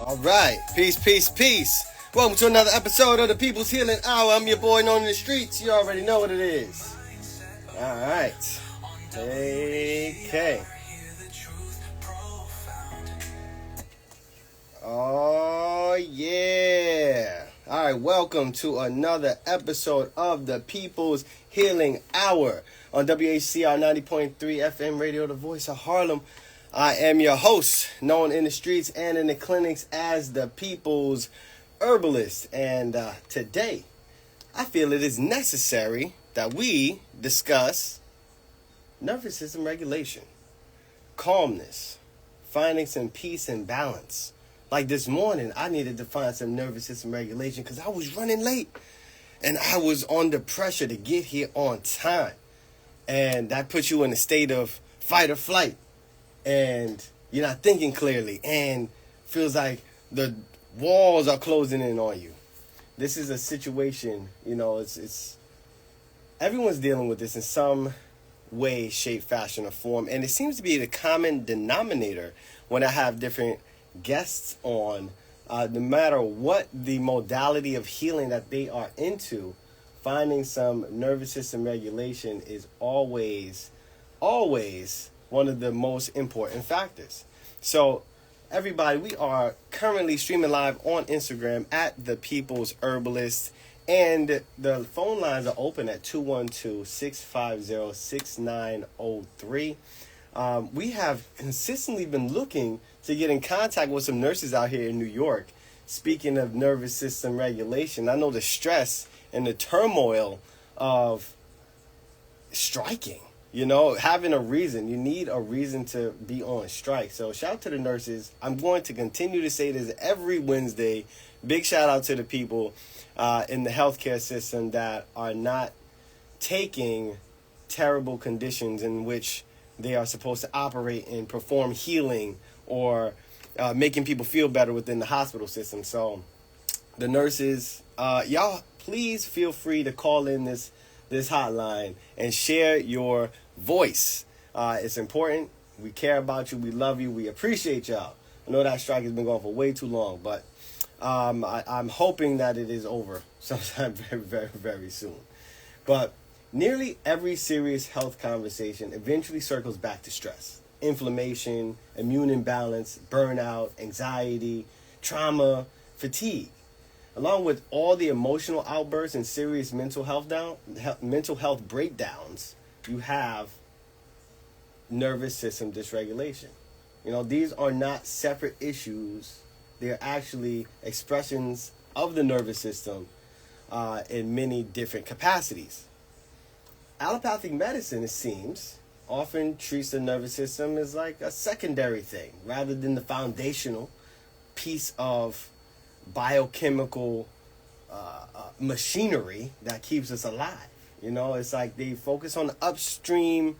All right, peace. Welcome to another episode of the People's Healing Hour. I'm your boy known in the streets. You already know what it is. All right. Okay. Oh, yeah. All right, welcome to another episode of the People's Healing Hour on WHCR 90.3 FM Radio, the voice of Harlem. I am your host, known in the streets and in the clinics as the People's Herbalist. And today, I feel it is necessary that we discuss nervous system regulation, calmness, finding some peace and balance. Like this morning, I needed to find some nervous system regulation because I was running late and I was under pressure to get here on time. And that puts you in a state of fight or flight. And you're not thinking clearly, and feels like the walls are closing in on you. This is a situation, it's everyone's dealing with this in some way, shape, fashion, or form. And it seems to be the common denominator when I have different guests on, no matter what the modality of healing that they are into, finding some nervous system regulation is always one of the most important factors. So, everybody, we are currently streaming live on Instagram at The People's Herbalist. And the phone lines are open at 212-650-6903. We have consistently been looking to get in contact with some nurses out here in New York. Speaking of nervous system regulation, I know the stress and the turmoil of striking. Having a reason. You need a reason to be on strike. So shout out to the nurses. I'm going to continue to say this every Wednesday. Big shout out to the people in the healthcare system that are not taking terrible conditions in which they are supposed to operate and perform healing or making people feel better within the hospital system. So the nurses, y'all, please feel free to call in this hotline and share your voice. It's important. We care about you. We love you. We appreciate y'all. I know that strike has been going for way too long, but I'm hoping that it is over sometime very, very, very soon. But nearly every serious health conversation eventually circles back to stress, inflammation, immune imbalance, burnout, anxiety, trauma, fatigue. Along with all the emotional outbursts and serious mental health breakdowns, you have nervous system dysregulation. These are not separate issues. They're actually expressions of the nervous system in many different capacities. Allopathic medicine, it seems, often treats the nervous system as like a secondary thing rather than the foundational piece of biochemical machinery that keeps us alive. It's like they focus on the upstream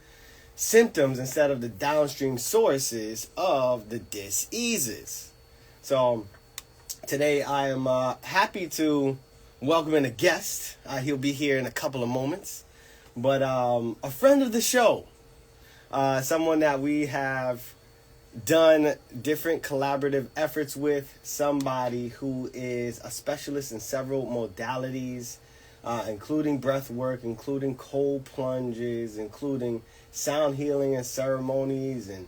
symptoms instead of the downstream sources of the diseases. So today I am happy to welcome in a guest. He'll be here in a couple of moments. But a friend of the show, someone that we have done different collaborative efforts with, somebody who is a specialist in several modalities, including breath work, including cold plunges, including sound healing and ceremonies and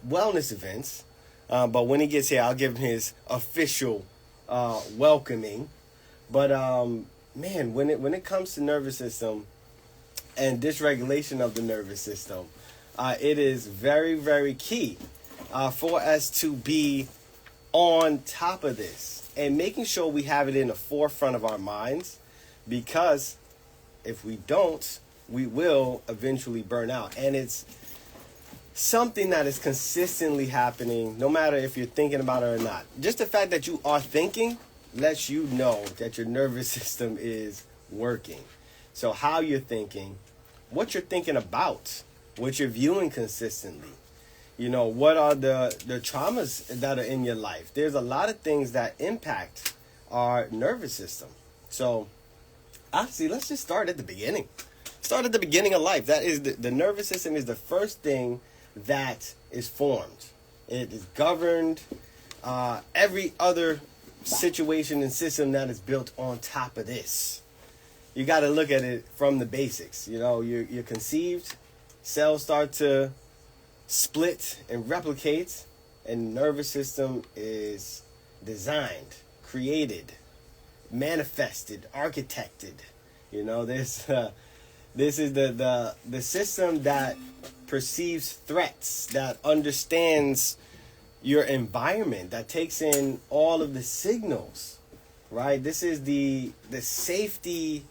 wellness events. But when he gets here, I'll give him his official welcoming. But man, when it comes to nervous system and dysregulation of the nervous system, it is very, very key for us to be on top of this and making sure we have it in the forefront of our minds, because if we don't, we will eventually burn out. And it's something that is consistently happening, no matter if you're thinking about it or not. Just the fact that you are thinking lets you know that your nervous system is working. So how you're thinking, what you're thinking about, what you're viewing consistently, what are the traumas that are in your life. There's a lot of things that impact our nervous system. So honestly, let's just start at the beginning. Start at the beginning of life. That is the nervous system is the first thing that is formed. It is governed every other situation and system that is built on top of this. You got to look at it from the basics. You know, you're conceived, cells start to split and replicate, and nervous system is designed, created, manifested, architected. You know, this is the system that perceives threats, that understands your environment, that takes in all of the signals, right? This is the safety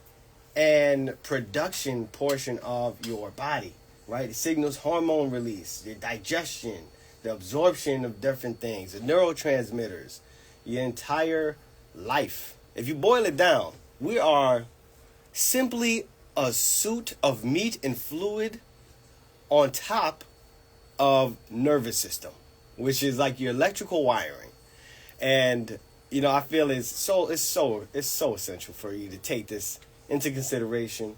and production portion of your body, right? It signals hormone release, your digestion, the absorption of different things, the neurotransmitters, your entire life. If you boil it down, we are simply a suit of meat and fluid on top of nervous system, which is like your electrical wiring. And you know, I feel it's so essential for you to take this into consideration.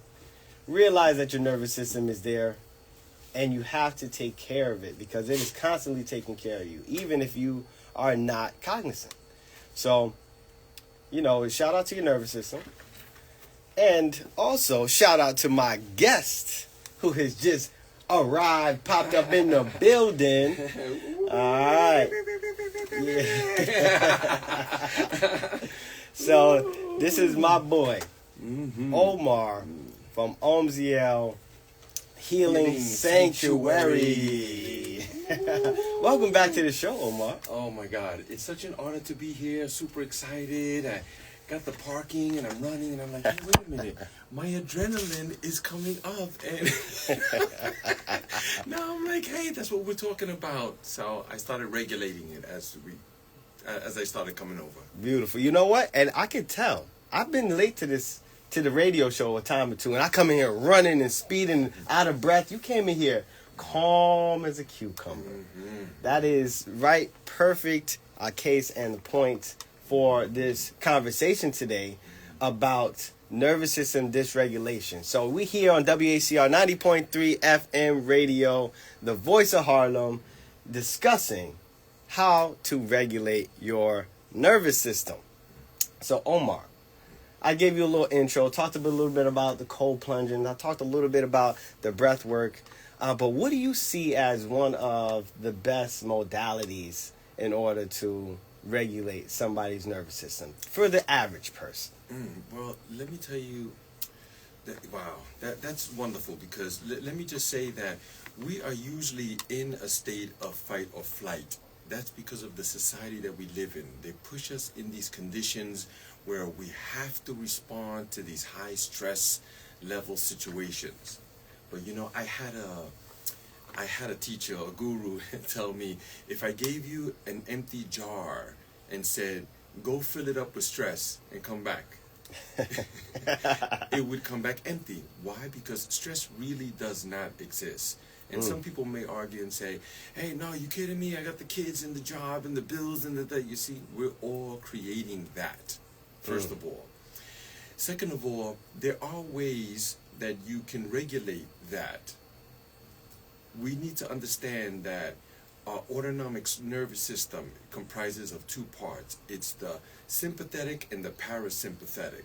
Realize that your nervous system is there, and you have to take care of it because it is constantly taking care of you, even if you are not cognizant. So, you know, shout out to your nervous system. And also, shout out to my guest who has just arrived, popped up in the building. All right. Yeah. So, this is my boy, Omar, from Omziel Healing Sanctuary. Welcome back to the show, Omar. Oh my God, it's such an honor to be here. Super excited. I got the parking and I'm running and I'm like, hey, wait a minute, my adrenaline is coming up, and now I'm like, hey, that's what we're talking about. So I started regulating it as I started coming over. Beautiful. You know what? And I can tell. I've been late to the radio show a time or two, and I come in here running and speeding, out of breath. You came in here calm as a cucumber. That is right, perfect case and point for this conversation today about nervous system dysregulation. So we here on WACR 90.3 FM radio, the voice of Harlem, discussing how to regulate your nervous system. So Omar, I gave you a little intro, talked a little bit about the cold plunging. I talked a little bit about the breath work. But what do you see as one of the best modalities in order to regulate somebody's nervous system for the average person? Well, let me tell you, that's wonderful, because let me just say that we are usually in a state of fight or flight. That's because of the society that we live in. They push us in these conditions where we have to respond to these high stress level situations. But you know, I had a teacher, a guru, tell me, if I gave you an empty jar and said, go fill it up with stress and come back, it would come back empty. Why? Because stress really does not exist. And some people may argue and say, hey, no, you kidding me? I got the kids and the job and the bills and the... You see, we're all creating that, first of all. Second of all, there are ways that you can regulate that. We need to understand that our autonomic nervous system comprises of two parts. It's the sympathetic and the parasympathetic.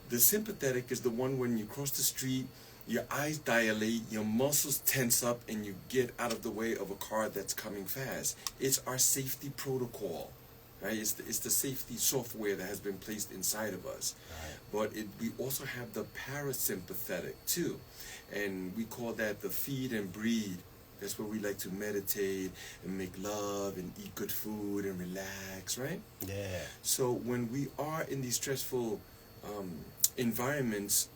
The sympathetic is the one when you cross the street, your eyes dilate, your muscles tense up, and you get out of the way of a car that's coming fast. It's our safety protocol, right? It's the safety software that has been placed inside of us. Right. But we also have the parasympathetic too, and we call that the feed and breathe. That's where we like to meditate and make love and eat good food and relax, right? Yeah. So when we are in these stressful environments,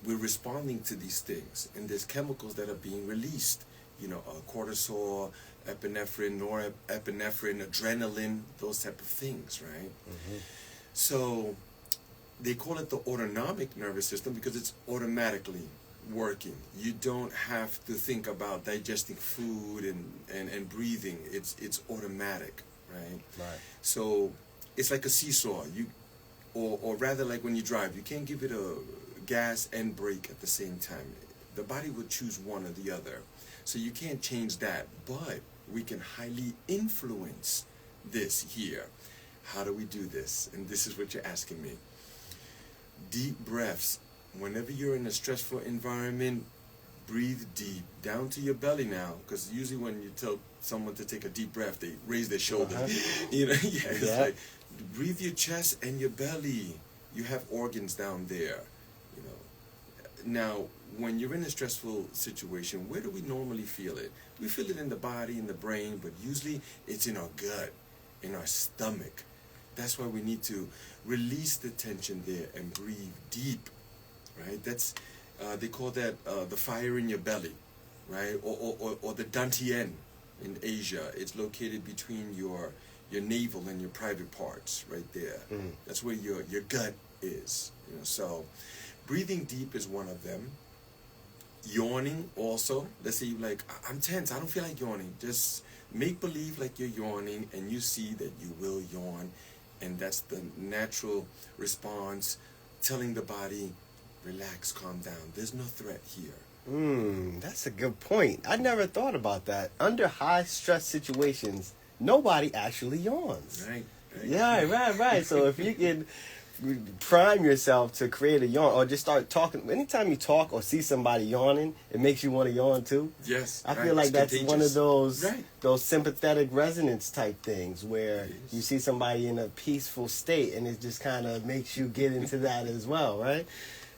we're responding to these things, and there's chemicals that are being released. You know, cortisol, epinephrine, norepinephrine, adrenaline, those type of things, right? So they call it the autonomic nervous system because it's automatically working. You don't have to think about digesting food and breathing. It's automatic, right? Right. So it's like a seesaw. Or rather, like when you drive, you can't give it a gas and brake at the same time. The body would choose one or the other. So you can't change that, but we can highly influence this here. How do we do this? And this is what you're asking me. Deep breaths. Whenever you're in a stressful environment, breathe deep down to your belly now, because usually when you tell someone to take a deep breath, they raise their shoulders. You know, it's like breathe your chest and your belly. You have organs down there. You know. Now, when you're in a stressful situation, where do we normally feel it? We feel it in the body, in the brain, but usually it's in our gut, in our stomach. That's why we need to release the tension there and breathe deep, right? That's they call that the fire in your belly, right? Or the dantian in Asia. It's located between your navel and your private parts, right there. Mm. That's where your gut is. You know, so breathing deep is one of them. Yawning also. Let's say you're like, I'm tense, I don't feel like yawning. Just make believe like you're yawning, and you see that you will yawn, and that's the natural response, telling the body, relax, calm down. There's no threat here. That's a good point. I never thought about that. Under high stress situations, nobody actually yawns. Right. Yeah, right. So if you can prime yourself to create a yawn, or just start talking. Anytime you talk or see somebody yawning, it makes you want to yawn too. Yes. I feel like that's contagious. one of those sympathetic resonance type things where you see somebody in a peaceful state, and it just kind of makes you get into that as well, right?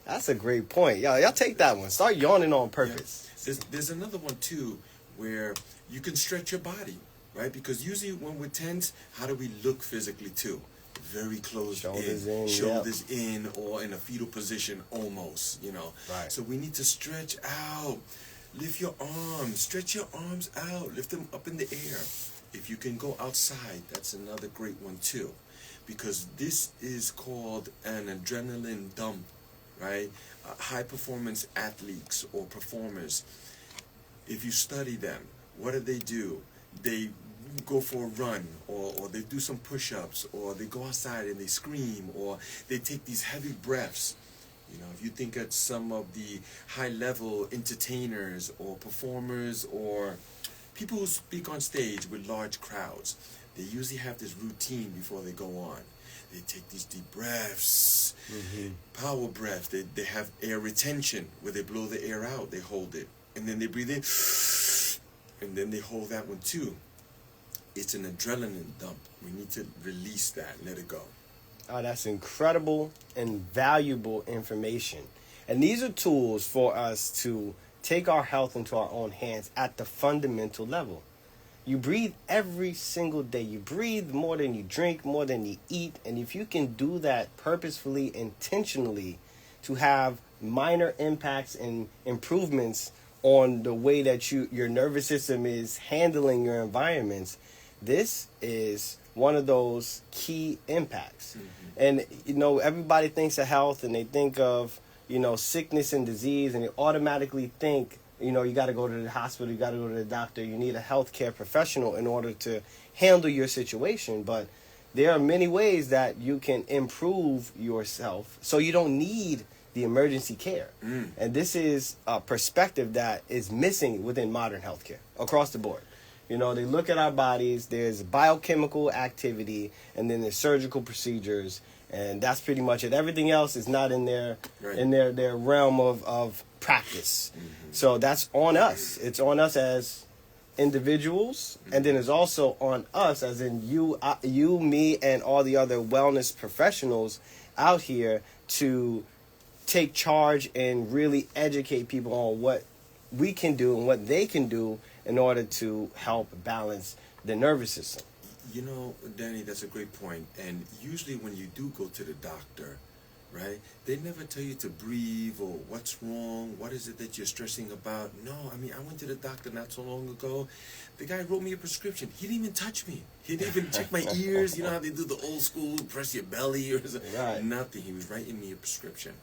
That's a great point. Y'all take that one. Start yawning on purpose. Yeah. There's another one too where you can stretch your body, right? Because usually when we're tense, how do we look physically too? Very closed shoulders in, or in a fetal position almost, you know. Right. So we need to stretch out. Lift your arms. Stretch your arms out. Lift them up in the air. If you can go outside, that's another great one too. Because this is called an adrenaline dump, right? High performance athletes or performers, if you study them, what do? They go for a run, or they do some push-ups, or they go outside and they scream, or they take these heavy breaths. You know, if you think of some of the high-level entertainers or performers or people who speak on stage with large crowds, they usually have this routine before they go on. They take these deep breaths, power breaths. They have air retention, where they blow the air out, they hold it, and then they breathe in, and then they hold that one too. It's an adrenaline dump. We need to release that, let it go. Oh, that's incredible and valuable information. And these are tools for us to take our health into our own hands at the fundamental level. You breathe every single day. You breathe more than you drink, more than you eat. And if you can do that purposefully, intentionally, to have minor impacts and improvements on the way that your nervous system is handling your environments, this is one of those key impacts. And, you know, everybody thinks of health and they think of, you know, sickness and disease, and they automatically think, you know, you got to go to the hospital, you got to go to the doctor, you need a healthcare professional in order to handle your situation. But there are many ways that you can improve yourself so you don't need the emergency care. And this is a perspective that is missing within modern healthcare across the board. You know, they look at our bodies, there's biochemical activity, and then there's surgical procedures, and that's pretty much it. Everything else is not in their their realm of practice. So that's on us. It's on us as individuals, and then it's also on us as in you, me, and all the other wellness professionals out here to take charge and really educate people on what we can do and what they can do in order to help balance the nervous system. You know, Danny, that's a great point. And usually when you do go to the doctor, right, they never tell you to breathe or what's wrong, what is it that you're stressing about. No, I mean, I went to the doctor not so long ago. The guy wrote me a prescription. He didn't even touch me. He didn't even check my ears. You know how they do the old school, press your belly or something. Right. Nothing. He was writing me a prescription.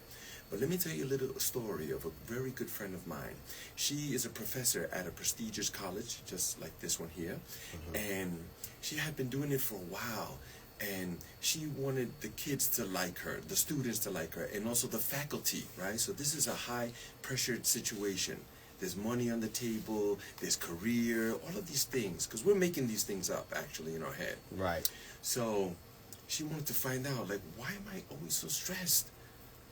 But let me tell you a little story of a very good friend of mine. She is a professor at a prestigious college, just like this one here. And she had been doing it for a while. And she wanted the kids to like her, the students to like her, and also the faculty, right? So this is a high-pressured situation. there's money on the table, there's career, all of these things, because we're making these things up actually in our head. Right. So she wanted to find out, like, why am I always so stressed?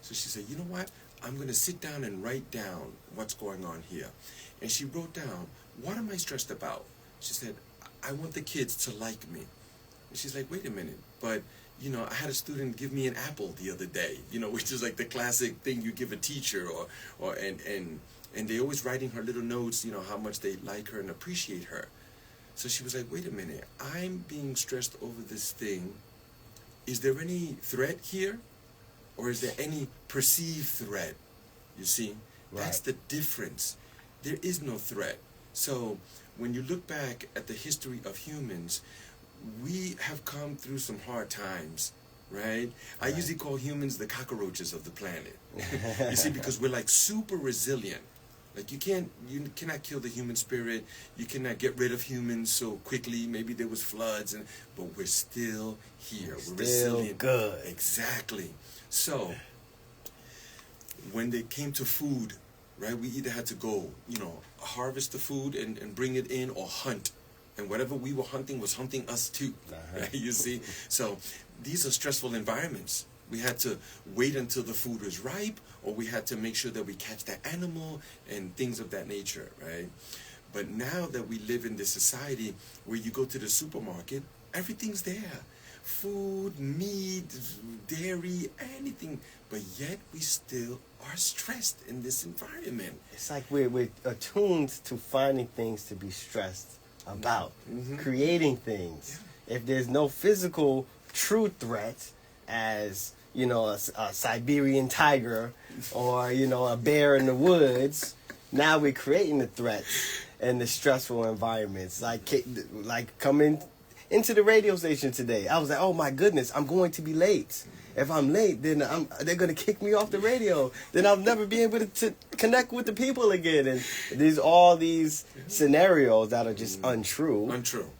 So she said, you know what? I'm going to sit down and write down what's going on here. And she wrote down, what am I stressed about? She said, I want the kids to like me. And she's like, wait a minute, but you know, I had a student give me an apple the other day, you know, which is like the classic thing you give a teacher, and they always writing her little notes, you know, how much they like her and appreciate her. So she was like, wait a minute, I'm being stressed over this thing. Is there any threat here? Or is there any perceived threat? You see, that's the difference. There is no threat. So when you look back at the history of humans, we have come through some hard times, right? I usually call humans the cockroaches of the planet. You see, because we're like super resilient. Like you cannot kill the human spirit. You cannot get rid of humans so quickly. Maybe there was floods, but we're still here. We're resilient. Good. Exactly. So when they came to food, right, we either had to go, you know, harvest the food and bring it in, or hunt. And whatever we were hunting was hunting us too, right? You see? So these are stressful environments. We had to wait until the food was ripe, or we had to make sure that we catch that animal and things of that nature, right? But now that we live in this society where you go to the supermarket, everything's there. Food, meat, dairy, anything. But yet we still are stressed in this environment. It's like we're attuned to finding things to be stressed about, creating things. Yeah. If there's no physical true threat, as you know, a Siberian tiger or you know, a bear in the woods, now we're creating the threats and the stressful environments. Like coming into the radio station today, I was like, oh my goodness, I'm going to be late. If I'm late, then they're going to kick me off the radio. Then I'll never be able to connect with the people again. And there's all these scenarios that are just untrue.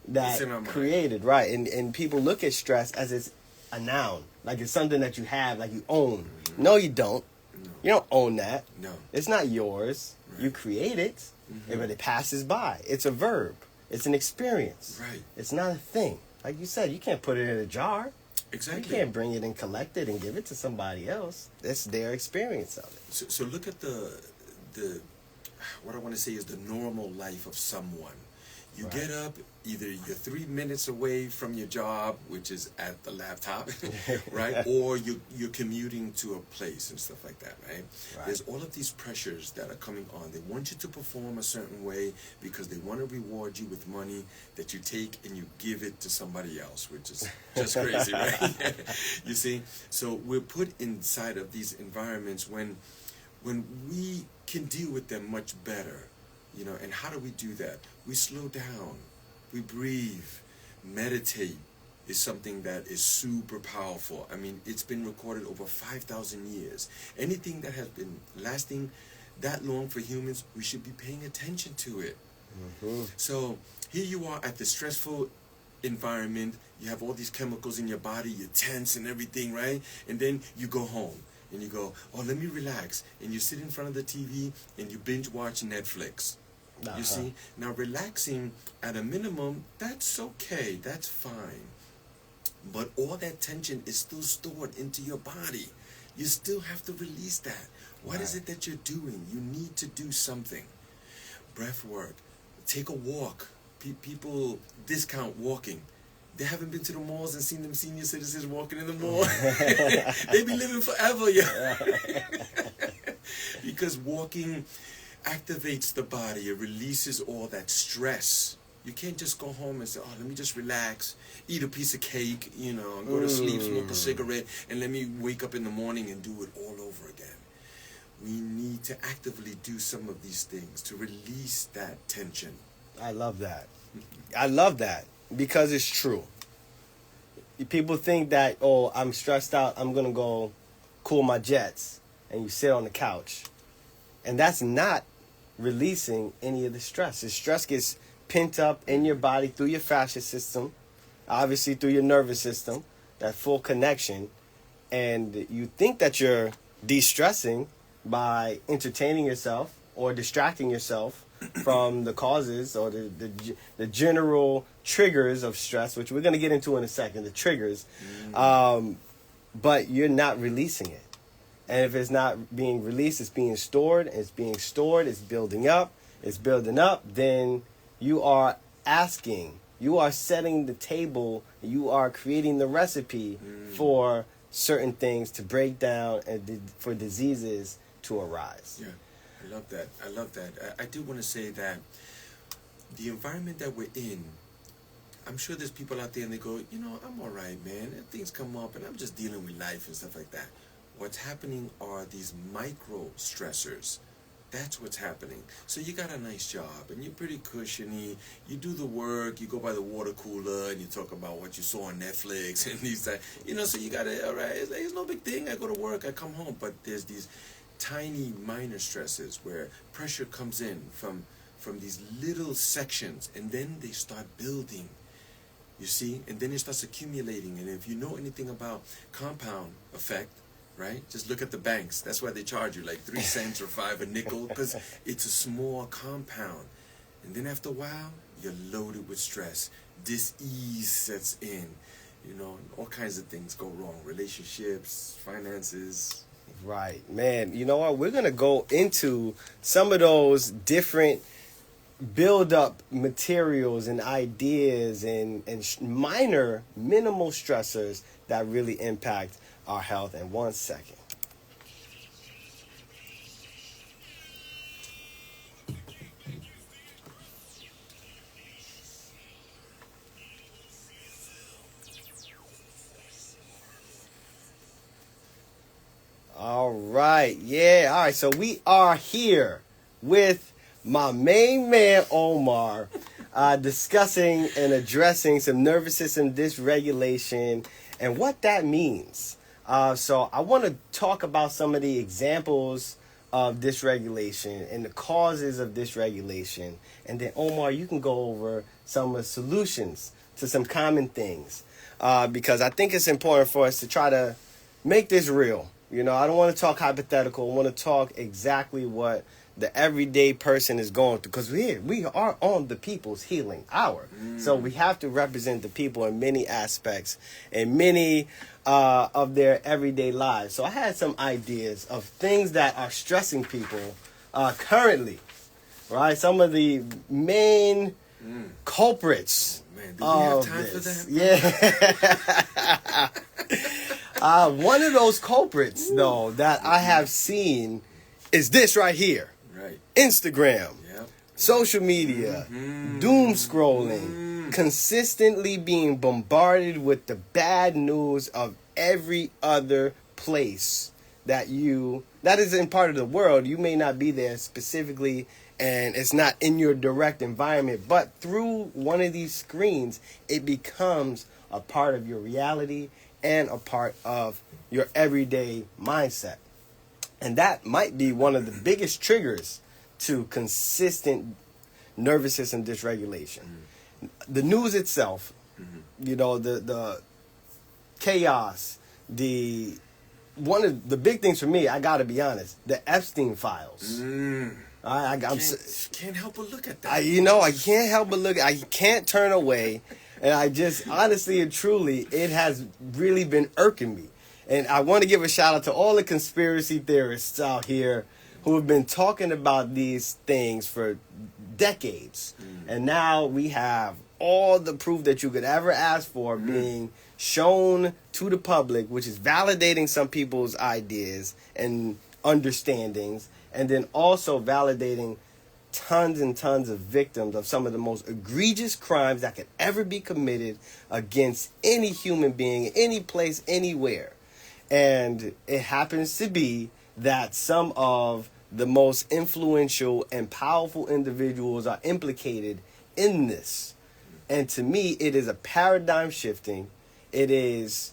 That created, right. And people look at stress as it's a noun. Like it's something that you have, like you own. No, you don't. No. You don't own that. No. It's not yours. Right. You create it, but it passes by. It's a verb. It's an experience. Right. It's not a thing. Like you said, you can't put it in a jar. Exactly. You can't bring it and collect it and give it to somebody else. That's their experience of it. So look at the what I want to say is the normal life of someone. You get up, either you're 3 minutes away from your job, which is at the laptop, right? Or you're commuting to a place and stuff like that, right? There's all of these pressures that are coming on. They want you to perform a certain way because they want to reward you with money that you take and you give it to somebody else, which is just crazy, right? You see? So we're put inside of these environments when we can deal with them much better. You know, and how do we do that? We slow down, we breathe, meditate is something that is super powerful. I mean, it's been recorded over 5,000 years. Anything that has been lasting that long for humans, we should be paying attention to it. So here you are at the stressful environment. You have all these chemicals in your body, you're tense and everything, right? And then you go home. And you go, oh, let me relax. And you sit in front of the TV and you binge watch Netflix. You see? Now, relaxing at a minimum, that's okay. That's fine. But all that tension is still stored into your body. You still have to release that. What is it that you're doing? You need to do something. Breath work. Take a walk. People discount walking. They haven't been to the malls and seen them senior citizens walking in the mall. They be living forever, yeah. Because walking activates the body. It releases all that stress. You can't just go home and say, oh, let me just relax, eat a piece of cake, you know, and go to sleep, smoke a cigarette, and let me wake up in the morning and do it all over again. We need to actively do some of these things to release that tension. I love that. I love that. Because it's true. People think that, oh, I'm stressed out, I'm going to go cool my jets. And you sit on the couch. And that's not releasing any of the stress. The stress gets pent up in your body through your fascia system, obviously through your nervous system, that full connection. And you think that you're de-stressing by entertaining yourself or distracting yourself from the causes or the general triggers of stress, which we're going to get into in a second, the triggers, but you're not releasing it. And if it's not being released, it's being stored, it's building up, then you are setting the table, you are creating the recipe for certain things to break down and for diseases to arise. Yeah, I love that. I do want to say that the environment that we're in, I'm sure there's people out there and they go, I'm all right, man. And things come up and I'm just dealing with life and stuff like that. What's happening are these micro stressors. That's what's happening. So you got a nice job and you're pretty cushiony. You do the work. You go by the water cooler and you talk about what you saw on Netflix and these that. So you got it. All right. It's no big thing. I go to work. I come home. But there's these tiny minor stresses where pressure comes in from these little sections, and then they start building. You see, and then it starts accumulating. And if you know anything about compound effect, right? Just look at the banks. That's why they charge you like 3 cents or 5 a nickel, because it's a small compound. And then after a while, you're loaded with stress. Dis-ease sets in. All kinds of things go wrong. Relationships, finances. Right, man. You know what? We're going to go into some of those different build-up materials and ideas and minor, minimal stressors that really impact our health in 1 second. All right. Yeah. All right. So we are here with my main man, Omar, discussing and addressing some nervous system dysregulation and what that means. So I want to talk about some of the examples of dysregulation and the causes of dysregulation. And then, Omar, you can go over some of the solutions to some common things. Because I think it's important for us to try to make this real. I don't want to talk hypothetical. I want to talk exactly what the everyday person is going through. Because we are on the People's Healing Hour. So we have to represent the people in many aspects and many of their everyday lives. So I had some ideas of things that are stressing people currently. Right? Some of the main culprits. Man, do we have time for that? Yeah. One of those culprits, though, that I have seen is this right here. Right. Instagram, Yep. social media, doom scrolling, consistently being bombarded with the bad news of every other place that is in part of the world. You may not be there specifically, and it's not in your direct environment, but through one of these screens, it becomes a part of your reality and a part of your everyday mindset. And that might be one of the biggest triggers to consistent nervous system dysregulation. The news itself, the chaos, one of the big things for me, I got to be honest, the Epstein files. I can't help but look at that. I can't help but look. I can't turn away. And I just, honestly and truly, it has really been irking me. And I want to give a shout out to all the conspiracy theorists out here who have been talking about these things for decades. And now we have all the proof that you could ever ask for being shown to the public, which is validating some people's ideas and understandings, and then also validating tons and tons of victims of some of the most egregious crimes that could ever be committed against any human being, any place, anywhere. And it happens to be that some of the most influential and powerful individuals are implicated in this. And to me, it is a paradigm shifting. It is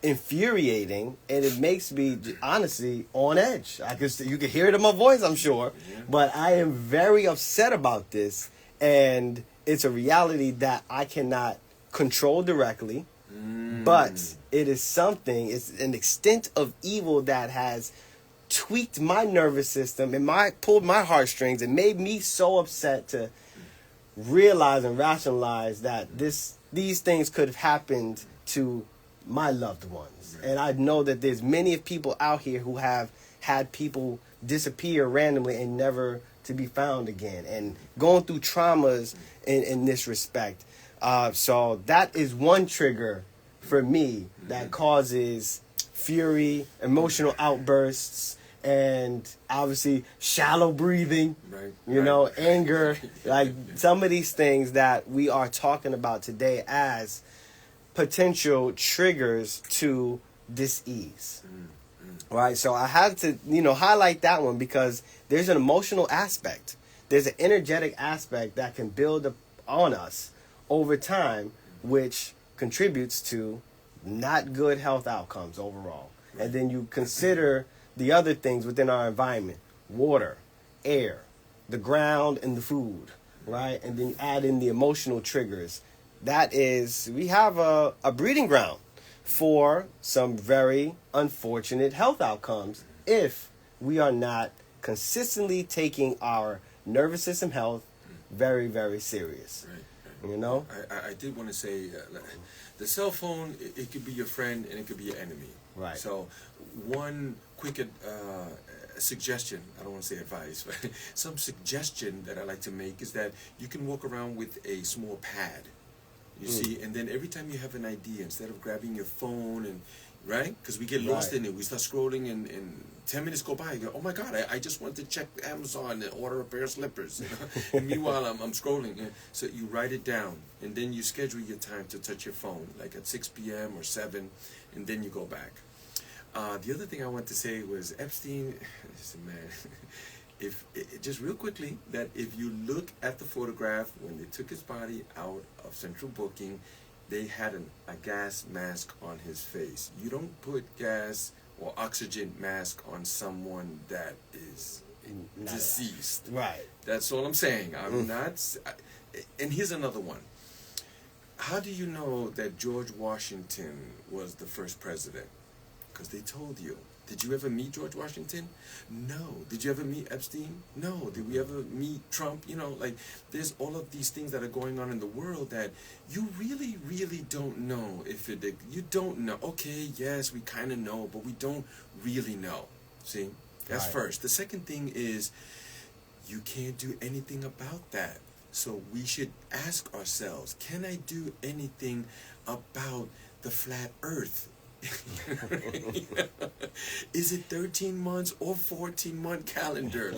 infuriating, and it makes me honestly on edge. You can hear it in my voice, I'm sure, but I am very upset about this, and it's a reality that I cannot control directly, but it is something, it's an extent of evil that has tweaked my nervous system and pulled my heartstrings and made me so upset to realize and rationalize that these things could have happened to my loved ones. And I know that there's many of people out here who have had people disappear randomly and never to be found again, and going through traumas in this respect. So that is one trigger for me that causes fury, emotional outbursts, and obviously shallow breathing, anger, like some of these things that we are talking about today as potential triggers to dis-ease. Right? So I had to, highlight that one because there's an emotional aspect. There's an energetic aspect that can build on us over time, which contributes to not good health outcomes overall. And then you consider the other things within our environment: water, air, the ground, and the food, right? And then you add in the emotional triggers. That is, we have a breeding ground for some very unfortunate health outcomes if we are not consistently taking our nervous system health very, very serious. Right. I did want to say the cell phone, it could be your friend and it could be your enemy. Right. So one quick suggestion, I don't want to say advice, but some suggestion that I like to make is that you can walk around with a small pad. You see, and then every time you have an idea, instead of grabbing your phone and, right? Because we get lost in it. We start scrolling and 10 minutes go by. You go, oh my God, I just want to check Amazon and order a pair of slippers. And meanwhile, I'm scrolling. So you write it down, and then you schedule your time to touch your phone, like at 6 p.m. or 7, and then you go back. The other thing I want to say was Epstein, listen, man, just real quickly, that if you look at the photograph when they took his body out of central booking, they had a gas mask on his face. You don't put gas or oxygen mask on someone that is deceased. Right. That's all I'm saying. I'm not. And here's another one. How do you know that George Washington was the first president? Because they told you. Did you ever meet George Washington? No. Did you ever meet Epstein? No. Did we ever meet Trump? There's all of these things that are going on in the world that you really, really don't know. You don't know. Okay, yes, we kind of know, but we don't really know. See? That's first. The second thing is you can't do anything about that. So we should ask ourselves, can I do anything about the flat earth? Is it 13 months or 14-month calendar?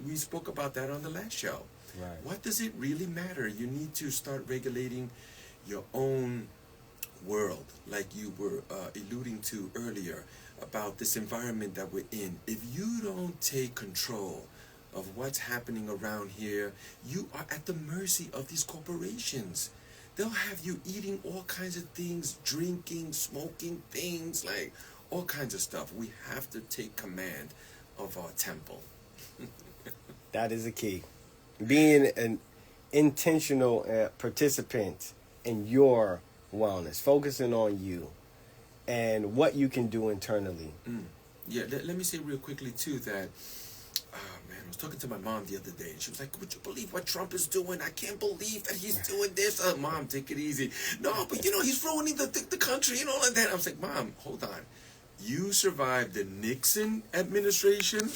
We spoke about that on the last show. Right. What does it really matter? You need to start regulating your own world, like you were alluding to earlier about this environment that we're in. If you don't take control of what's happening around here, you are at the mercy of these corporations. They'll have you eating all kinds of things, drinking, smoking things, like all kinds of stuff. We have to take command of our temple. That is a key. Being an intentional participant in your wellness, focusing on you and what you can do internally. Yeah, let me say real quickly, too, that I was talking to my mom the other day, and she was like, would you believe what Trump is doing? I can't believe that he's doing this. Mom, take it easy. No, but he's ruining the country and all of that. I was like, Mom, hold on. You survived the Nixon administration?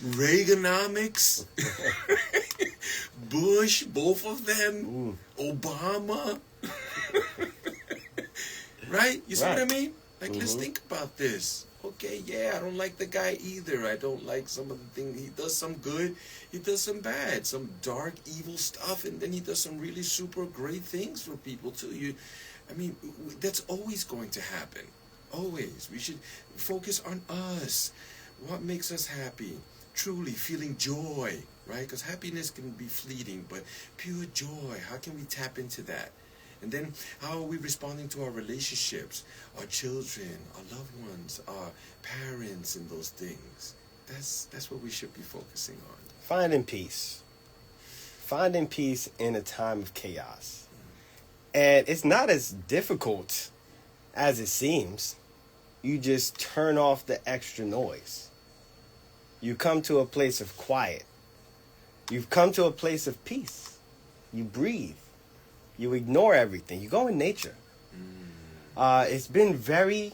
Reaganomics? Bush, both of them? Obama? Right? You see what I mean? Let's think about this. Okay, yeah, I don't like the guy either. I don't like some of the things. He does some good, he does some bad, some dark, evil stuff, and then he does some really super great things for people, too. That's always going to happen. Always. We should focus on us. What makes us happy? Truly feeling joy, right? Because happiness can be fleeting, but pure joy, how can we tap into that? And then how are we responding to our relationships, our children, our loved ones, our parents, and those things? That's what we should be focusing on. Finding peace. Finding peace in a time of chaos. And it's not as difficult as it seems. you just turn off the extra noise. You come to a place of quiet. You've come to a place of peace. You breathe. You ignore everything. You go in nature. It's been very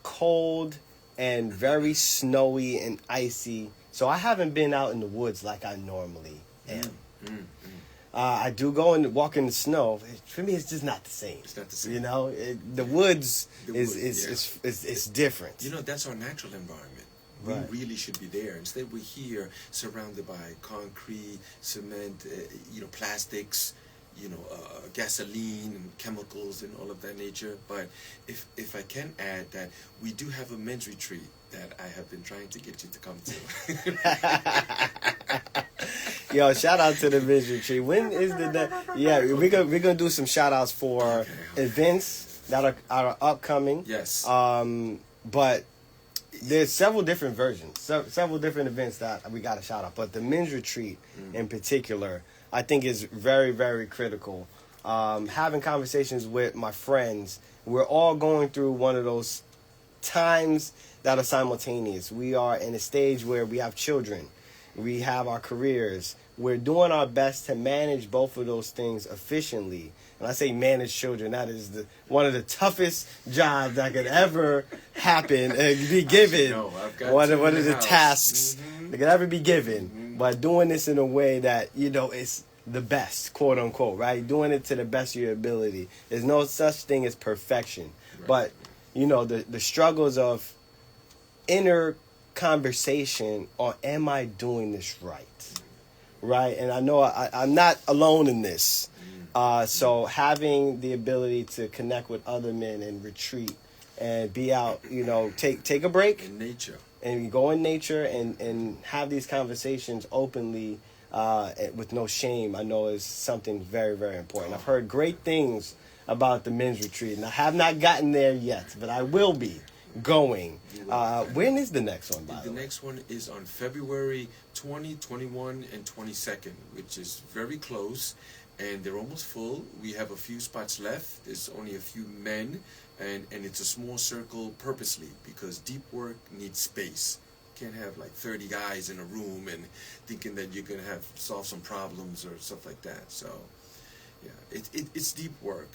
cold and very snowy and icy. So I haven't been out in the woods like I normally am. I do go and walk in the snow. For me, it's just not the same. It's not the same. You know, the woods The is woods, is different. You know, that's our natural environment. Right. We really should be there. Instead, we're here surrounded by concrete, cement, plastics, gasoline and chemicals and all of that nature. But if I can add that we do have a men's retreat that I have been trying to get you to come to. Yo, shout out to the men's retreat. When is we're gonna do some shout outs for events that are upcoming. Yes. But there's several different versions, several different events that we got to shout out. But the men's retreat in particular, I think is very, very critical. Having conversations with my friends, we're all going through one of those times that are simultaneous. We are in a stage where we have children, we have our careers. We're doing our best to manage both of those things efficiently. And I say manage children, that is one of the toughest jobs that could ever happen and be given. One of the tasks that could ever be given. But doing this in a way that, is the best, quote unquote, right? Doing it to the best of your ability. There's no such thing as perfection. Right. But, the struggles of inner conversation on, am I doing this right? Right? And I know I'm not alone in this. So having the ability to connect with other men and retreat and be out, take a break. In nature. And go in nature and have these conversations openly with no shame, I know is something very, very important. I've heard great things about the men's retreat, and I have not gotten there yet, but I will be going. When is the next one, by the way? The next one is on February 20, 21, and 22nd, which is very close, and they're almost full. We have a few spots left. There's only a few men, and it's a small circle purposely because deep work needs space. You can't have like 30 guys in a room and thinking that you're going to have solve some problems or stuff like that. So, yeah, it's deep work.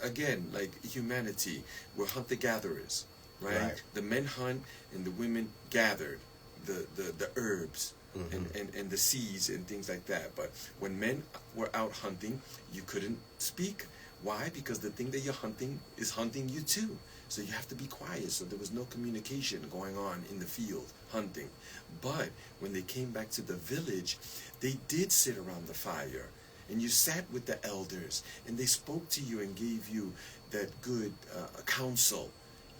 Again, like humanity, we're hunter-gatherers, right? The men hunt and the women gathered the herbs and the seeds and things like that. But when men were out hunting, you couldn't speak. Why? Because the thing that you're hunting is hunting you too. So you have to be quiet. So there was no communication going on in the field hunting. But when they came back to the village, they did sit around the fire. And you sat with the elders, and they spoke to you and gave you that good counsel,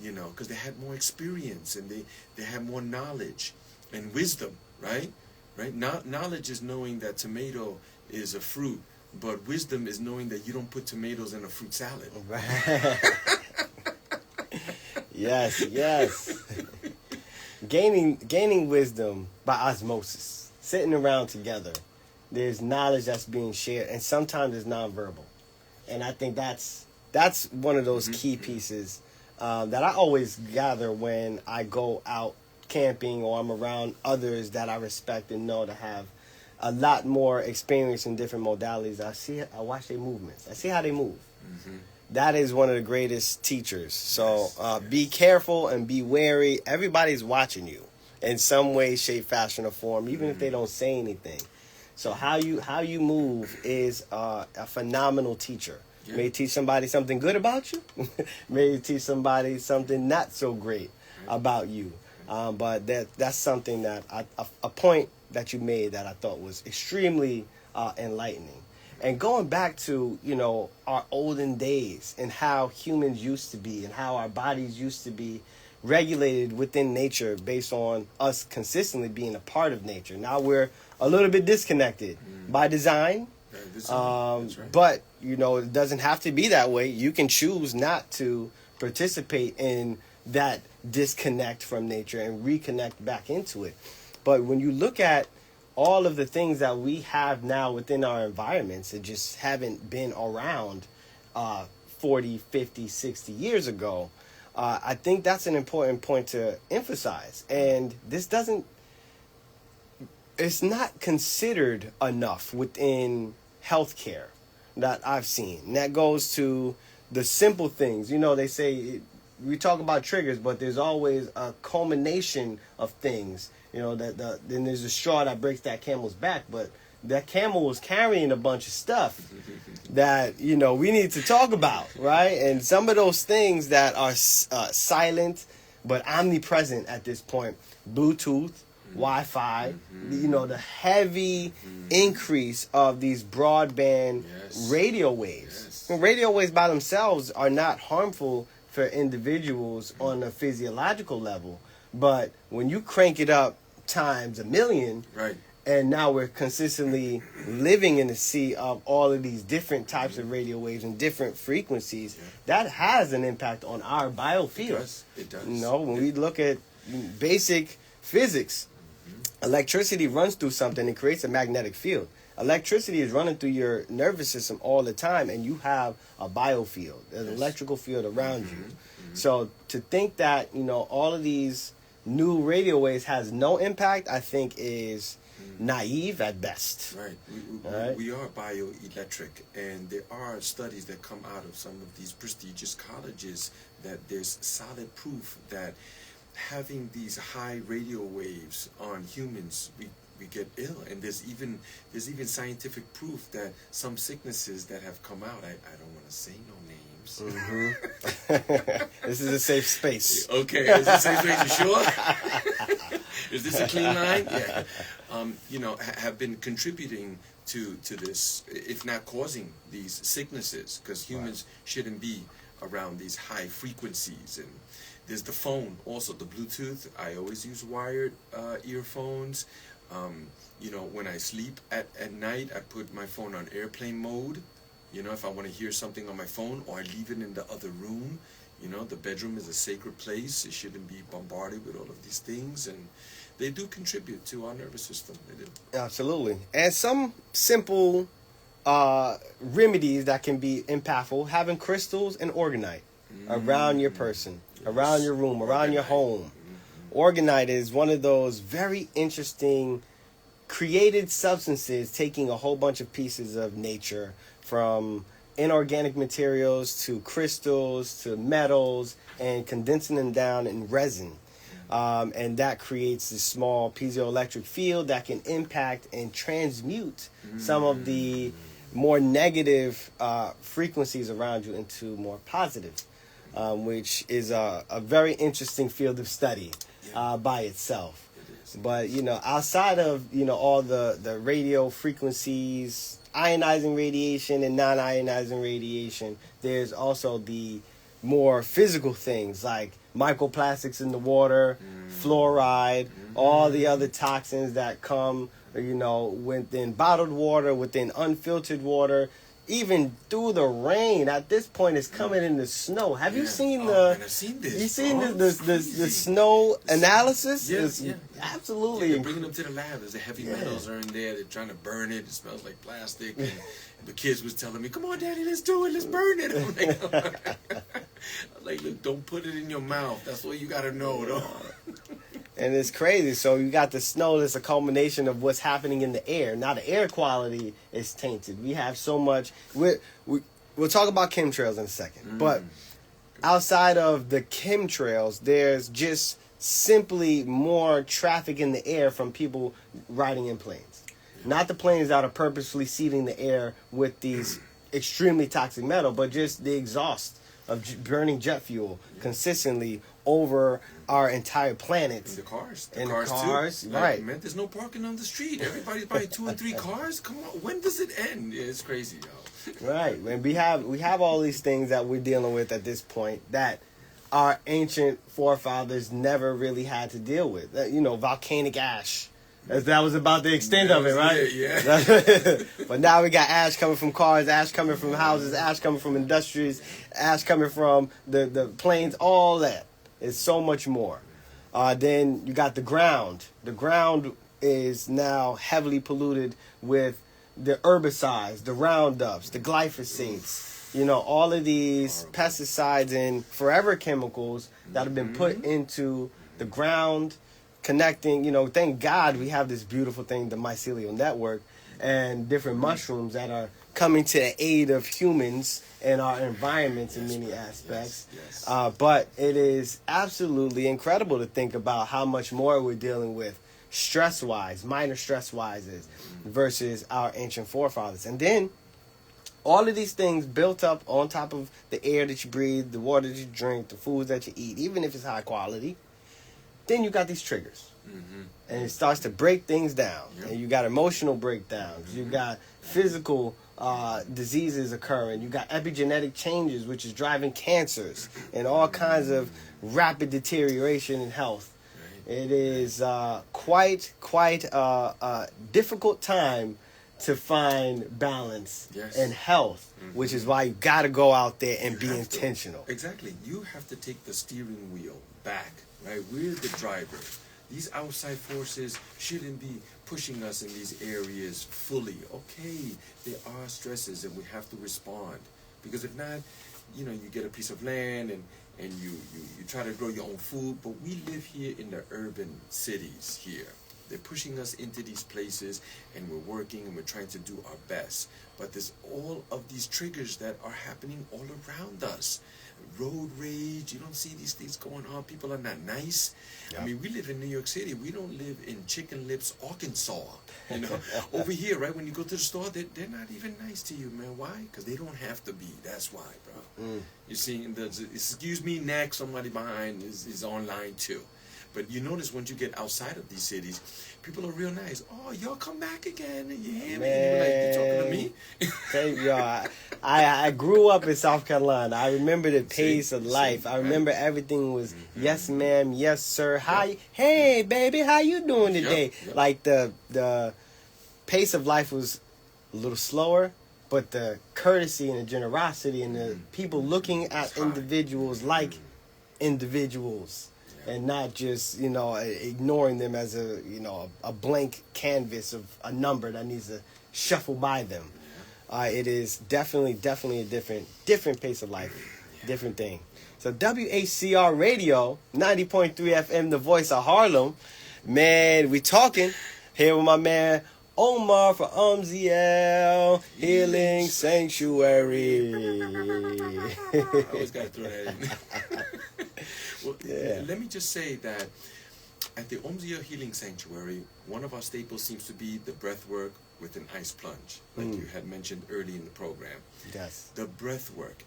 because they had more experience and they had more knowledge and wisdom, right? Right? Knowledge is knowing that tomato is a fruit, but wisdom is knowing that you don't put tomatoes in a fruit salad. Right. Yes. Gaining wisdom by osmosis, sitting around together. There's knowledge that's being shared, and sometimes it's nonverbal. And I think that's one of those key pieces that I always gather when I go out camping or I'm around others that I respect and know to have a lot more experience in different modalities. I watch their movements. I see how they move. That is one of the greatest teachers. So be careful and be wary. Everybody's watching you in some way, shape, fashion, or form, even if they don't say anything. So how you move is a phenomenal teacher. Yeah. May teach somebody something good about you. May teach somebody something not so great about you. But that's something that a point that you made that I thought was extremely enlightening. And going back to our olden days and how humans used to be and how our bodies used to be regulated within nature based on us consistently being a part of nature. Now we're a little bit disconnected by design. That's right. But, it doesn't have to be that way. You can choose not to participate in that disconnect from nature and reconnect back into it. But when you look at all of the things that we have now within our environments that just haven't been around 40, 50, 60 years ago, I think that's an important point to emphasize. And it's not considered enough within healthcare that I've seen. And that goes to the simple things. You know, they say we talk about triggers, but there's always a culmination of things. You know, then there's a straw that breaks that camel's back, but that camel was carrying a bunch of stuff that, you know, we need to talk about, right? And some of those things that are silent but omnipresent at this point, Bluetooth, Wi-Fi, you know, the heavy increase of these broadband radio waves. Yes. And radio waves by themselves are not harmful for individuals on a physiological level, but when you crank it up times a million, Right. and now we're consistently living in the sea of all of these different types of radio waves and different frequencies, that has an impact on our biofield. It does. You know, when we look at basic physics, electricity runs through something and creates a magnetic field. Electricity is running through your nervous system all the time, and you have a biofield, an electrical field around you. So to think that, you know, all of these new radio waves has no impact, I think is naive at best. Right. We are bioelectric, and there are studies that come out of some of these prestigious colleges that there's solid proof that having these high radio waves on humans, we get ill. And there's even scientific proof that some sicknesses that have come out, I don't want to say no names. This is a safe space. Okay, is it a safe space? You sure? Is this a clean line? Yeah. You know, have been contributing to this, if not causing these sicknesses, because humans shouldn't be around these high frequencies. And there's the phone, also the Bluetooth. I always use wired earphones. You know, when I sleep at night, I put my phone on airplane mode. You know, if I want to hear something on my phone, or I leave it in the other room. You know, the bedroom is a sacred place. It shouldn't be bombarded with all of these things. And they do contribute to our nervous system. They do. Absolutely. And some simple remedies that can be impactful, having crystals and organite around your person, around your room, around your home. Organite is one of those very interesting created substances, taking a whole bunch of pieces of nature, from inorganic materials to crystals to metals, and condensing them down in resin. And that creates this small piezoelectric field that can impact and transmute some of the more negative frequencies around you into more positive, which is a very interesting field of study by itself. But, you know, outside of, you know, all the radio frequencies, ionizing radiation and non-ionizing radiation, there's also the more physical things like microplastics in the water, fluoride, all the other toxins that come, you know, within bottled water, within unfiltered water, even through the rain. At this point, it's coming in the snow. Have you seen I've seen this. You seen the snow analysis? Yes, Absolutely. They're bringing them to the lab. There's the heavy metals are in there. They're trying to burn it. It smells like plastic. And the kids was telling me, "Come on, Daddy, let's do it. Let's burn it." I'm like, look, don't put it in your mouth. That's what you got to know, though. And it's crazy. So you got the snow that's a culmination of what's happening in the air. Now the air quality is tainted. We have so much. We'll talk about chemtrails in a second. But outside of the chemtrails, there's just simply more traffic in the air from people riding in planes. Not the planes that are purposefully seeding the air with these extremely toxic metal, but just the exhaust of burning jet fuel consistently over our entire planet. And the cars. The cars too. Right. Man, there's no parking on the street. Everybody's buying 2 and 3 cars. Come on, when does it end? Yeah, it's crazy, yo. Right. And we have all these things that we're dealing with at this point that our ancient forefathers never really had to deal with. You know, volcanic ash. That was about the extent of it, right? Yeah. But now we got ash coming from cars, ash coming from houses, ash coming from industries, ash coming from the planes, all that. It's so much more. Then you got the ground. The ground is now heavily polluted with the herbicides, the Roundups, the glyphosates, all of these Horrible. pesticides and forever chemicals that have been put into the ground, connecting, thank God we have this beautiful thing, the mycelial network, and different mushrooms that are coming to the aid of humans and our environments in many aspects. Yes. But it is absolutely incredible to think about how much more we're dealing with stress-wise, minor stress-wise, versus our ancient forefathers. And then all of these things built up on top of the air that you breathe, the water that you drink, the foods that you eat, even if it's high quality, then you got these triggers. And it starts to break things down. Yep. And you got emotional breakdowns. You got physical diseases occurring. You got epigenetic changes, which is driving cancers and all kinds of rapid deterioration in health. It is quite a difficult time to find balance and health, which is why you got to go out there and be intentional. Exactly. You have to take the steering wheel back, right? We're the driver. These outside forces shouldn't be pushing us in these areas fully. Okay, there are stresses and we have to respond. Because if not, you get a piece of land and you try to grow your own food, but we live here in the urban cities here. They're pushing us into these places and we're working and we're trying to do our best. But there's all of these triggers that are happening all around us. Road rage, you don't see these things going on. People are not nice. Yep. I mean, we live in New York City. We don't live in Chicken Lips, Arkansas. Over here, right? When you go to the store, they're not even nice to you, man. Why? Because they don't have to be. That's why, bro. You see, excuse me, next, somebody behind is online too. But you notice once you get outside of these cities, people are real nice. Oh, y'all come back again. And you hear me? And you're like, you talking to me? I grew up in South Carolina. I remember the pace of life. I remember everything was yes, ma'am, yes, sir. Hey, baby, how you doing today? Yep. Like the pace of life was a little slower, but the courtesy and the generosity and the people looking at individuals like individuals. And not just, ignoring them as a blank canvas of a number that needs to shuffle by them. It is definitely a different pace of life, different thing. So WHCR Radio, 90.3 FM, the voice of Harlem. Man, we talking here with my man Omar for Omziel Healing Sanctuary. I always got to throw that in. Well, let me just say that at the Omziel Healing Sanctuary, one of our staples seems to be the breath work with an ice plunge, like you had mentioned early in the program. Yes. The breath work.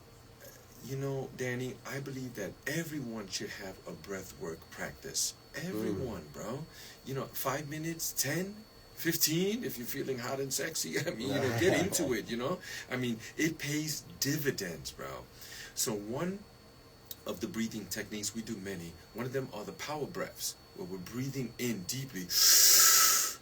Danny, I believe that everyone should have a breath work practice. Everyone, bro. 5 minutes, 10, 15, if you're feeling hot and sexy. I mean, get into it, I mean, it pays dividends, bro. So one of the breathing techniques, we do many. One of them are the power breaths, where we're breathing in deeply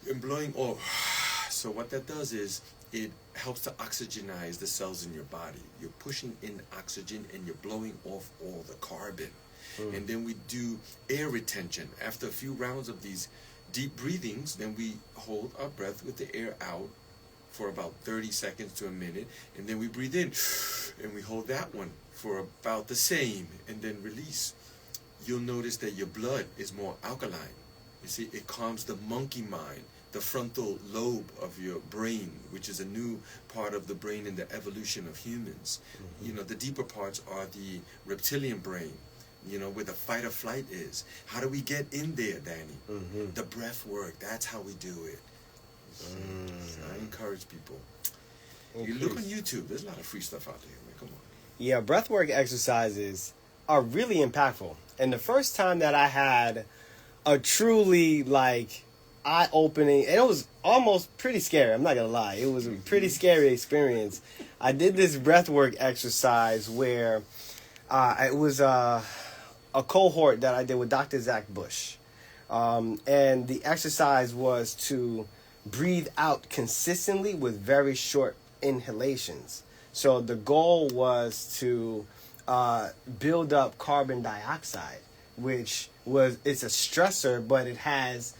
and blowing off. So what that does is it helps to oxygenize the cells in your body. You're pushing in oxygen and you're blowing off all the carbon. And then we do air retention. After a few rounds of these deep breathings, then we hold our breath with the air out for about 30 seconds to a minute, and then we breathe in and we hold that one for about the same, and then release. You'll notice that your blood is more alkaline. You see, it calms the monkey mind, the frontal lobe of your brain, which is a new part of the brain in the evolution of humans. The deeper parts are the reptilian brain, where the fight or flight is. How do we get in there, Danny? The breath work, that's how we do it. So I encourage people. You look on YouTube, there's a lot of free stuff out there, man. Come on. Yeah, breathwork exercises are really impactful. And the first time that I had a truly eye-opening, and it was almost pretty scary. I'm not gonna lie, it was a pretty scary experience. I did this breathwork exercise where it was a cohort that I did with Dr. Zach Bush, and the exercise was to breathe out consistently with very short inhalations. So the goal was to build up carbon dioxide, which it's a stressor, but it has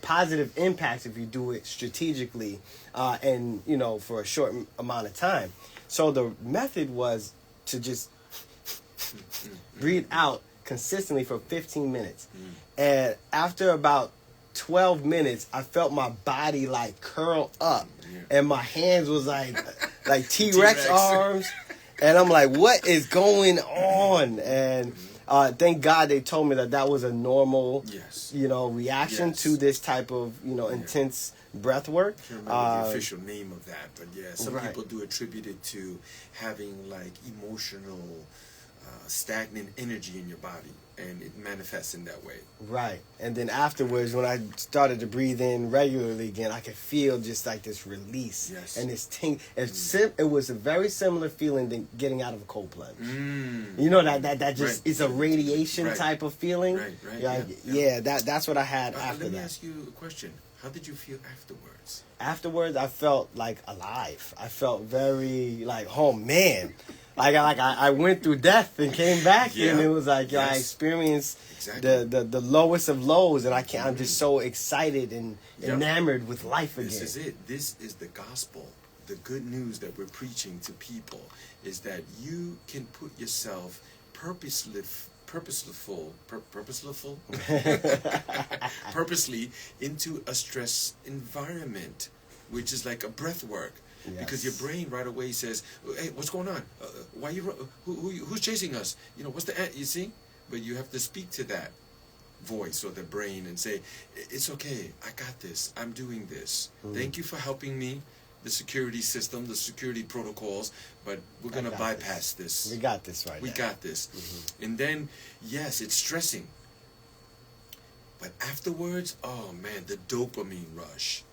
positive impacts if you do it strategically and for a short amount of time. So the method was to just breathe out consistently for 15 minutes. And after about 12 minutes, I felt my body like curl up, and my hands was like T-Rex arms, and I'm like, what is going on? And thank God they told me that was a normal, reaction to this type of, intense breath work. I can't remember the official name of that, but yeah, some people do attribute it to having like emotional, stagnant energy in your body, and it manifests in that way. Right. And then afterwards, when I started to breathe in regularly again, I could feel just like this release. Yes. And this ting. It was a very similar feeling than getting out of a cold plunge. You know, that just is a radiation type of feeling. Right. That's what I had after that. Let me ask you a question. How did you feel afterwards? Afterwards, I felt like alive. I felt very like, oh man. I went through death and came back, and it was like I experienced the lowest of lows, and I'm just so excited and enamored with life again. This is it. This is the gospel. The good news that we're preaching to people is that you can put yourself purposely into a stress environment, which is like a breath work. Yes. Because your brain right away says, "Hey, what's going on? Why you? Who's chasing us? What's the ant? You see?" But you have to speak to that voice or the brain and say, "It's okay. I got this. I'm doing this. Thank you for helping me. The security system, the security protocols, but we're gonna bypass this. We got this right. We got this." And then, yes, it's stressing. But afterwards, oh man, the dopamine rush.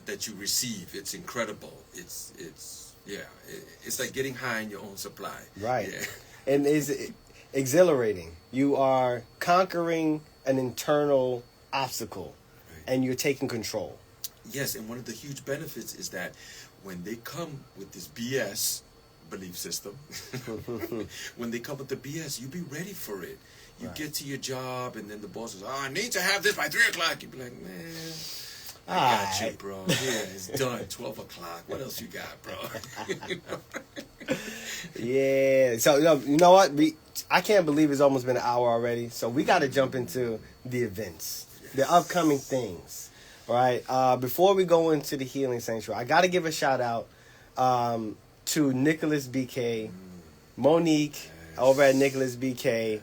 That you receive, it's incredible. It's like getting high in your own supply. Right. Yeah. And it's exhilarating. You are conquering an internal obstacle, and you're taking control. Yes, and one of the huge benefits is that when they come with this BS belief system, when they come with the BS, you be ready for it. You get to your job, and then the boss says, "I need to have this by 3 o'clock." You be like, "Man, I got you, bro. Yeah, it's done. 12 o'clock. What else you got, bro?" Yeah. So, you know what? I can't believe it's almost been an hour already. So we got to jump into the events, the upcoming things. All right. Before we go into the Healing Sanctuary, I got to give a shout out to Nicholas BK, Monique over at Nicholas BK.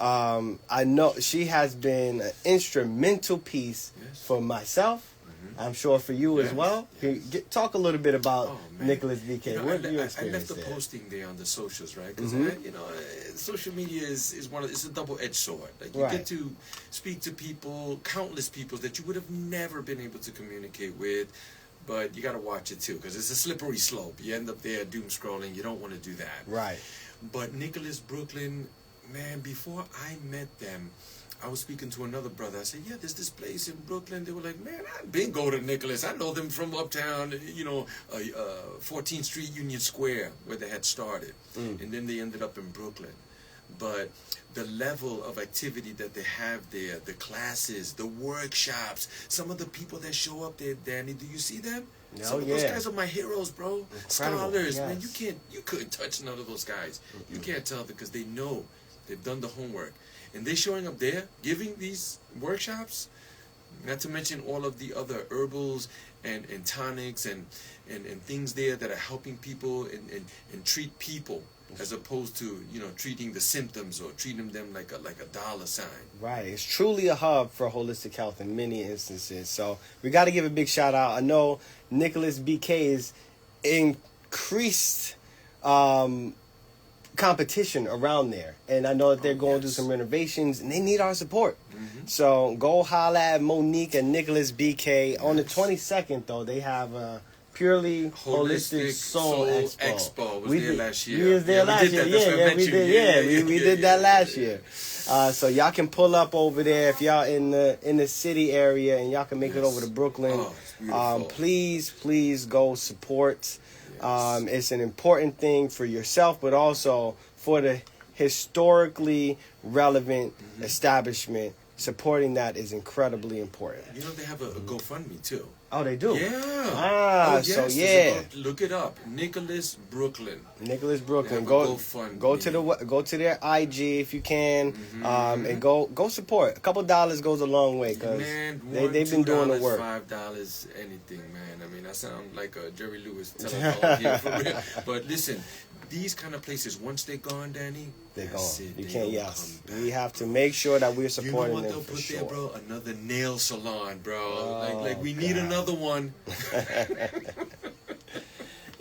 I know she has been an instrumental piece for myself. I'm sure for you as well. Talk a little bit about Nicholas BK. I left the posting there on the socials, right? Because social media is it's a double-edged sword. Like you get to speak to people, countless people that you would have never been able to communicate with. But you got to watch it too, because it's a slippery slope. You end up there doom scrolling. You don't want to do that. Right. But Nicholas Brooklyn, man, before I met them, I was speaking to another brother. I said, "Yeah, there's this place in Brooklyn." They were like, "Man, I've been going to Nicholas. I know them from uptown, 14th Street, Union Square, where they had started." And then they ended up in Brooklyn. But the level of activity that they have there, the classes, the workshops, some of the people that show up there, Danny, do you see them? Some of those guys are my heroes, bro. Incredible. Scholars, man. You couldn't touch none of those guys. You can't tell because they know they've done the homework. And they're showing up there, giving these workshops, not to mention all of the other herbals and tonics and things there that are helping people and treat people, as opposed to treating the symptoms or treating them like a dollar sign. Right. It's truly a hub for holistic health in many instances. So we got to give a big shout out. I know Nicholas BK is increased competition around there, and I know that they're going through some renovations, and they need our support. So go holla at Monique and Nicholas BK. On the 22nd, though, they have a purely holistic soul expo. Was there last year. We was there last year. We did. We did that last year. So y'all can pull up over there if y'all in the city area, and y'all can make it over to Brooklyn. Please go support. It's an important thing for yourself, but also for the historically relevant establishment. Supporting that is incredibly important. They have a GoFundMe too. Oh, they do? Yeah. Ah, yes, so yeah. Look it up. Nicholas Brooklyn. Nicholas Brooklyn. They have a Go GoFundMe. go to their IG if you can, Mm-hmm. and go support. A couple dollars goes a long way because Man, they've been doing the work. $5, anything, man. I mean, I sound like a Jerry Lewis telephone here for real. But listen, these kind of places, once they're gone, Danny, They're gone. that's it. You They can't. don't Yes, come back, we have to bro. make sure that we're You know supporting what them they'll for put sure. there, bro? Another nail salon, bro. Oh, like we need God. another one.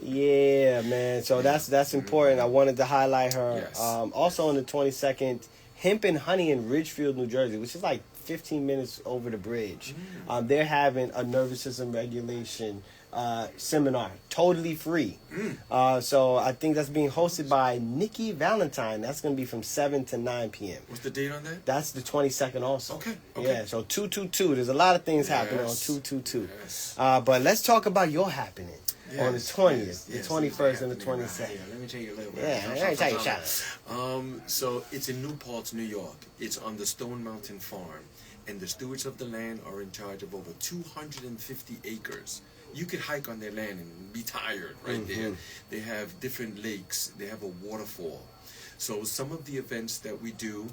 Yeah, man. So that's important. I wanted to highlight her. Yes. Also on the 22nd, Hemp and Honey in Ridgefield, New Jersey, which is like 15 minutes over the bridge. They're having a nervous system regulation seminar, totally free. So I think that's being hosted by Nikki Valentine. That's going to be from 7 to 9 p.m. What's the date on that? That's the 22nd also. Okay. Yeah, so 222. There's a lot of things happening on Yes. 222. Yes. But let's talk about your happening on the 20th, yes, the yes, 21st, and the happening right 22nd. here. Let me tell you a little bit. Yeah, let me tell you something. So it's in New Paltz, New York. It's on the Stone Mountain Farm, and the stewards of the land are in charge of over 250 acres. You could hike on their land and be tired right there. They have different lakes. They have a waterfall. So some of the events that we do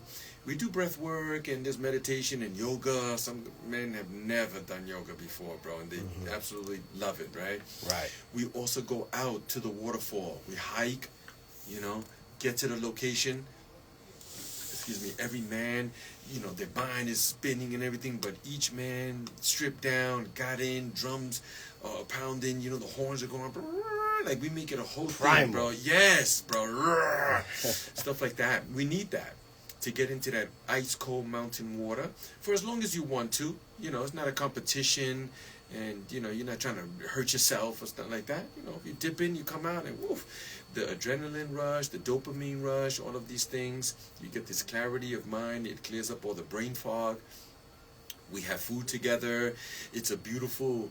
breath work and there's meditation and yoga. Some men have never done yoga before, bro, and they absolutely love it, right? Right. We also go out to the waterfall. We hike, get to the location. Excuse me, every man, their mind is spinning and everything, but each man stripped down, got in, drums pounding, the horns are going, like we make it a whole thing, bro. Yes, bro. Stuff like that. We need that to get into that ice cold mountain water for as long as you want to. It's not a competition, and you're not trying to hurt yourself or stuff like that. If you dip in, you come out, and woof, the adrenaline rush, the dopamine rush, all of these things, you get this clarity of mind. It clears up all the brain fog. We have food together. It's a beautiful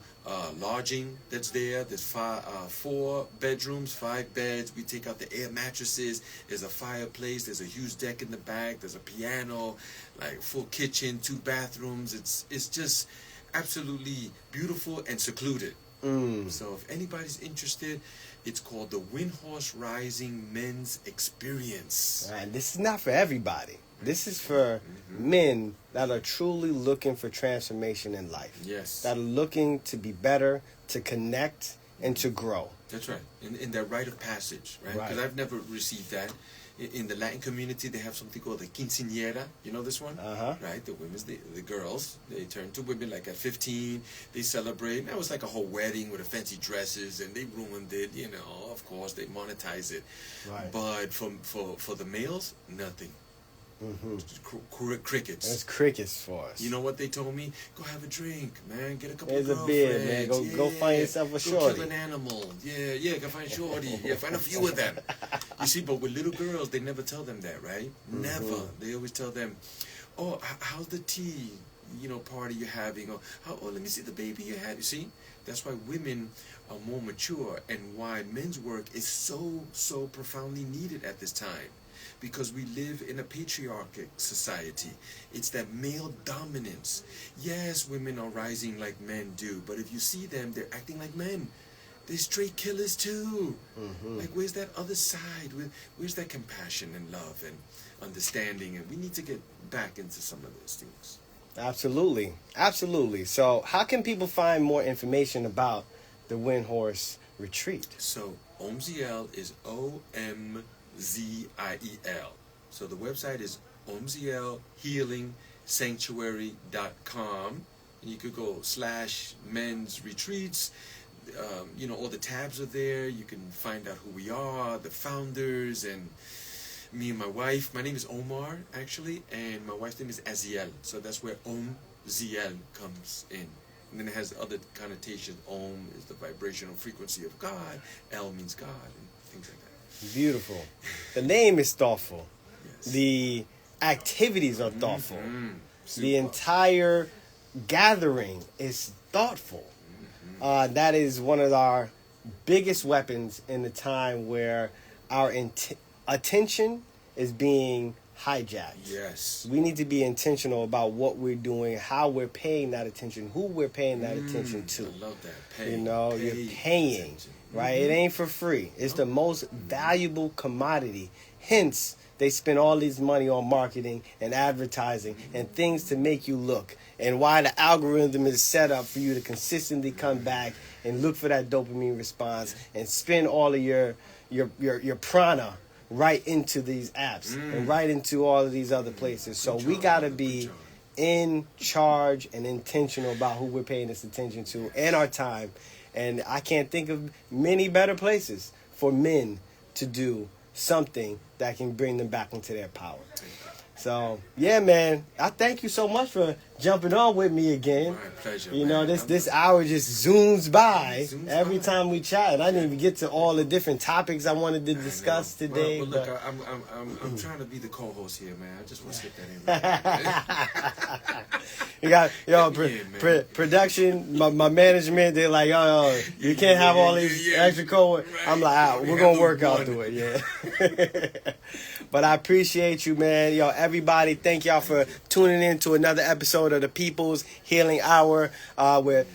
lodging that's there. There's 4 bedrooms, 5 beds. We take out the air mattresses. There's a fireplace. There's a huge deck in the back. There's a piano, like full kitchen, 2 bathrooms. It's just absolutely beautiful and secluded. So if anybody's interested, it's called the Windhorse Rising Men's Experience. And this is not for everybody. This is for men that are truly looking for transformation in life. Yes. That are looking to be better, to connect, and to grow. That's right. In that rite of passage, right? Right. Because I've never received that. In the Latin community, they have something called the quinceañera. You know this one? Right? The women's, the girls, they turn to women like at 15. They celebrate. And that was like a whole wedding with the fancy dresses, and they ruined it. Of course, they monetize it. Right. But for the males, nothing. Crickets. That's crickets for us. You know what they told me? Go have a drink, man. Get a couple There's of a beer, man. girlfriends. Go find yourself a Go shorty. kill an animal. Yeah, go find shorty. Yeah, find a few of them. You see, but with little girls, they never tell them that, right? Never. They always tell them, oh, how's the tea, party you're having? Or, let me see the baby you had. You see? That's why women are more mature and why men's work is so profoundly needed at this time. Because we live in a patriarchal society. It's that male dominance. Yes, women are rising like men do, but if you see them, they're acting like men. They're straight killers too. Like, where's that other side? Where's that compassion and love and understanding? And we need to get back into some of those things. Absolutely. Absolutely. So how can people find more information about the Windhorse Retreat? So Omziel is OMZIEL. So the website is omzielhealingsanctuary.com. And you could go /men's retreats. All the tabs are there. You can find out who we are, the founders, and me and my wife. My name is Omar, actually, and my wife's name is Aziel. So that's where Omziel comes in. And then it has other connotations. Om is the vibrational frequency of God. El means God, and things like that. Beautiful. The name is thoughtful. Yes. The activities are thoughtful. Super. The entire gathering is thoughtful. That is one of our biggest weapons in the time where our attention is being hijacked. Yes. We need to be intentional about what we're doing, how we're paying that attention, who we're paying that attention to. I love that. Pay, you're paying, attention. right? It ain't for free. It's the most valuable commodity. Hence, they spend all this money on marketing and advertising and things to make you look. And why the algorithm is set up for you to consistently come back and look for that dopamine response and spend all of your prana right into these apps and right into all of these other places. So we got to be in charge and intentional about who we're paying this attention to and our time. And I can't think of many better places for men to do something that can bring them back into their power. So, yeah, man, I thank you so much for jumping on with me again. My pleasure, You know, this hour just zooms by every time we chat. I didn't even get to all the different topics I wanted to discuss today. Well, look, I'm trying to be the co-host here, man. I just want to slip that in. You got production, my management. They're like, yo, you can't have all these extra code. I'm like, we're gonna work out through it, yeah. But I appreciate you, man. Yo, everybody, thank y'all for tuning in to another episode of the People's Healing Hour with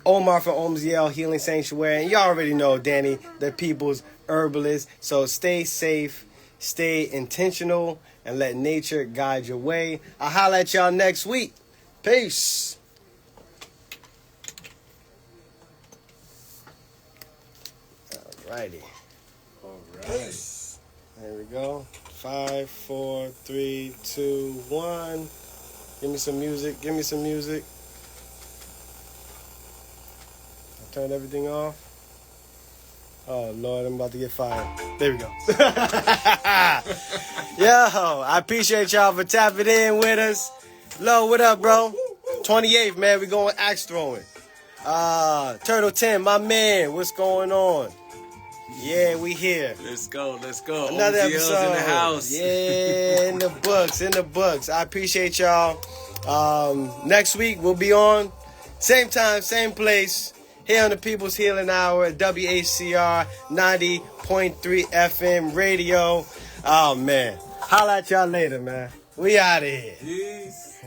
Omar from Omziel Healing Sanctuary. And y'all already know Danny, the People's Herbalist. So stay safe, stay intentional, and let nature guide your way. I'll holler at y'all next week. Peace. Alrighty. Peace. There we go. 5, 4, 3, 2, 1. Give me some music. Give me some music. I turned everything off. Oh, Lord, I'm about to get fired. There we go. Yo, I appreciate y'all for tapping in with us. Lo, what up, bro? 28th, man. We going axe throwing. Turtle 10, my man. What's going on? Yeah, we here. Let's go. Another Omziel's episode in the house. Yeah, in the books. I appreciate y'all. Next week we'll be on same time, same place here on the People's Healing Hour at WHCR 90.3 FM radio. Oh man, holla at y'all later, man. We out of here. Peace.